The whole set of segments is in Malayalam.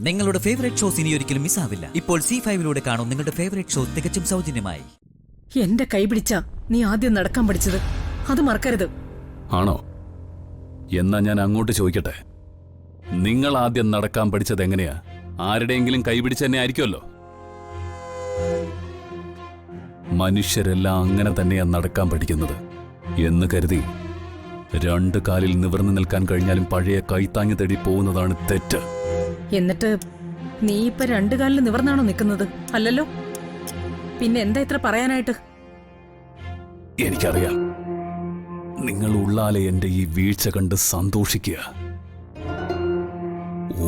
നിങ്ങളുടെ ഫേവറേറ്റ് ഷോസ് ഇനി ഒരിക്കലും മിസ്സാവില്ല. ഇപ്പോൾ C5-ലൂടെ കാണും നിങ്ങളുടെ ഫേവറേറ്റ് ഷോ തികച്ചും സൗജന്യമായി. എന്റെ കൈ പിടിച്ച നീ ആദ്യം നടക്കാൻ പഠിച്ചത്, അത് മറക്കരുത്. ആണോ? എന്നാ ഞാൻ അങ്ങോട്ട് ചോദിക്കട്ടെ, നിങ്ങൾ ആദ്യം നടക്കാൻ പഠിച്ചത് എങ്ങനെയാ? ആരുടെയെങ്കിലും കൈ പിടിച്ച് തന്നെ ആയിരിക്കുമല്ലോ. മനുഷ്യരെല്ലാം അങ്ങനെ തന്നെയാ നടക്കാൻ പഠിക്കുന്നത് എന്ന് കരുതി രണ്ട് കാലിൽ നിവർന്നു നിൽക്കാൻ കഴിഞ്ഞാലും പഴയ കൈത്താങ്ങി തേടി പോകുന്നതാണ് തെറ്റ്. എന്നിട്ട് നീ ഇപ്പൊ രണ്ടു കാലിൽ നിവർന്നാണോ നിൽക്കുന്നത്? അല്ലല്ലോ, പിന്നെ എന്താ ഇത്ര പറയാനായിട്ട്? എനിക്കറിയാം, നിങ്ങൾ ഉള്ളാലെ എന്റെ ഈ വീഴ്ച കണ്ട് സന്തോഷിക്കുക.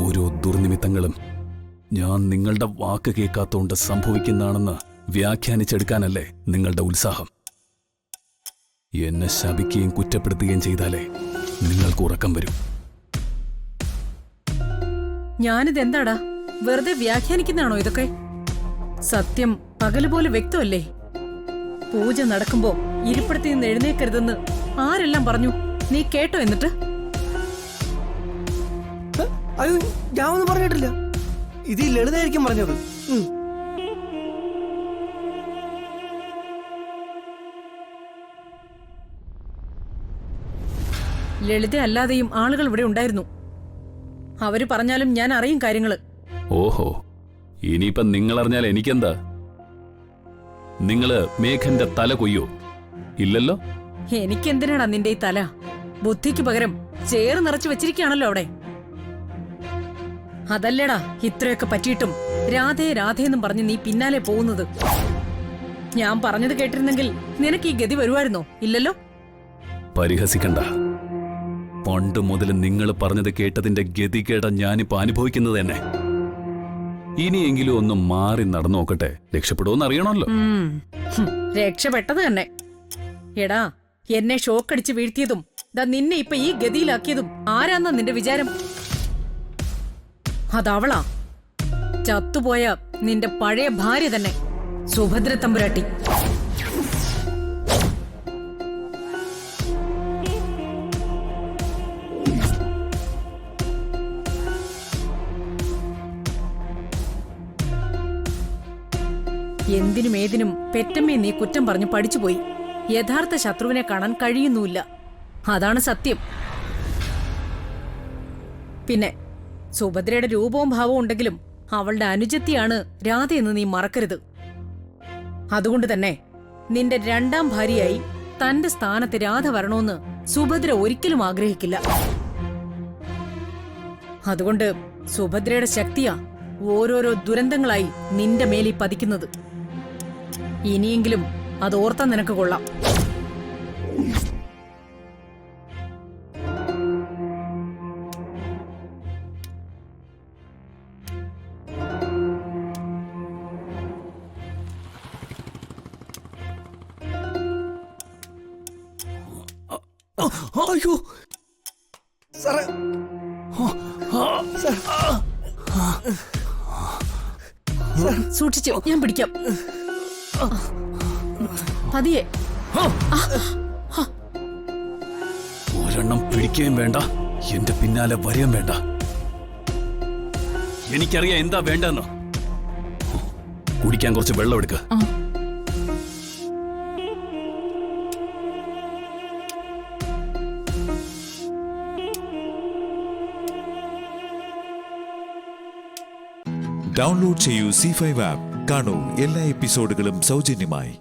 ഓരോ ദുർനിമിത്തങ്ങളും ഞാൻ നിങ്ങളുടെ വാക്ക് കേൾക്കാത്തോണ്ട് സംഭവിക്കുന്നതാണെന്ന് വ്യാഖ്യാനിച്ചെടുക്കാനല്ലേ നിങ്ങളുടെ ഉത്സാഹം. എന്നെ ശപിക്കുകയും കുറ്റപ്പെടുത്തുകയും ചെയ്താലേ നിങ്ങൾക്ക് ഉറക്കം വരും. ഞാനിതെന്താടാ വെറുതെ വ്യാഖ്യാനിക്കുന്നതാണോ ഇതൊക്കെ? സത്യം പകലുപോലെ വ്യക്തമല്ലേ? പൂജ നടക്കുമ്പോ ഇരിപ്പിടത്തിൽ നിന്ന് എഴുന്നേക്കരുതെന്ന് ആരെല്ലാം പറഞ്ഞു? നീ കേട്ടോ? എന്നിട്ട് അയ്യോ, ഞാൻ ഒന്നും പറഞ്ഞിട്ടില്ല. ഇത് ലളിതായിരിക്കും പറഞ്ഞത്. ലളിത അല്ലാതെയും ആളുകൾ ഇവിടെ ഉണ്ടായിരുന്നു. അവര് പറഞ്ഞാലും ഞാൻ അറിയും കാര്യങ്ങള്. ഓഹോ, ഇനിയിപ്പം നിങ്ങളറിഞ്ഞാൽ എനിക്കെന്താ? നിങ്ങള് മേഘന്റെ തല കൊയ്യോ? ഇല്ലല്ലോ. എനിക്കെന്തിനാടാ നിന്റെ ഈ തല? ബുദ്ധിക്ക് പകരം ചേറ് നിറച്ചു വെച്ചിരിക്കുകയാണല്ലോ അവിടെ. അതല്ലേടാ ഇത്രയൊക്കെ പറ്റിയിട്ടും രാധേ രാധേന്നും പറഞ്ഞ് നീ പിന്നാലെ പോകുന്നത്. ഞാൻ പറഞ്ഞത് കേട്ടിരുന്നെങ്കിൽ നിനക്ക് ഈ ഗതി വരുമായിരുന്നോ? ഇല്ലല്ലോ. പരിഹസിക്കണ്ട. പണ്ട് മുതൽ നിങ്ങൾ പറഞ്ഞത് കേട്ടതിന്റെ ഗതികേട ഞാനിപ്പോ അനുഭവിക്കുന്നത് തന്നെ. ഇനിയെങ്കിലും ഒന്ന് മാറി നടന്നു നോക്കട്ടെ, രക്ഷപ്പെടുമെന്ന് അറിയണമല്ലോ. രക്ഷപ്പെട്ടത് തന്നെ. എടാ, എന്നെ ഷോക്കടിച്ച് വീഴ്ത്തിയതും നിന്നെ ഇപ്പൊ ഈ ഗതിയിലാക്കിയതും ആരാന്നാ നിന്റെ വിചാരം? അതവളാ, ചത്തുപോയ നിന്റെ പഴയ ഭാര്യ തന്നെ, സുഭദ്ര തമ്പുരാട്ടി. എന്തിനും ഏതിനും പെറ്റമ്മയെ നീ കുറ്റം പറഞ്ഞു പഠിച്ചുപോയി. യഥാർത്ഥ ശത്രുവിനെ കാണാൻ കഴിയുന്നുമില്ല. അതാണ് സത്യം. പിന്നെ സുഭദ്രയുടെ രൂപവും ഭാവവും ഉണ്ടെങ്കിലും അവളുടെ അനുജത്തിയാണ് രാധയെന്ന് നീ മറക്കരുത്. അതുകൊണ്ട് തന്നെ നിന്റെ രണ്ടാം ഭാര്യയായി തന്റെ സ്ഥാനത്ത് രാധ വരണമെന്ന് സുഭദ്ര ഒരിക്കലും ആഗ്രഹിക്കില്ല. അതുകൊണ്ട് സുഭദ്രയുടെ ശക്തിയാ ഓരോരോ ദുരന്തങ്ങളായി നിന്റെ മേലിൽ പതിക്കുന്നത്. ഇനിയെങ്കിലും അത് ഓർത്താൻ നിനക്ക് കൊള്ളാം. അയ്യോ സാറേ, സൂക്ഷിച്ചു, ഞാൻ പിടിക്കാം. പതിയെ. ഒരെണ്ണം പിടിക്കുകയും വേണ്ട, എന്റെ പിന്നാലെ വരികയും വേണ്ട. എനിക്കറിയാം എന്താ വേണ്ടെന്ന്. കുടിക്കാൻ കുറച്ച് വെള്ളം എടുക്ക. ഡൗൺലോഡ് ചെയ്യൂ C5 ആപ്പ്. കാണൂ എല്ലാ എപ്പിസോഡുകളും സൗജന്യമായി.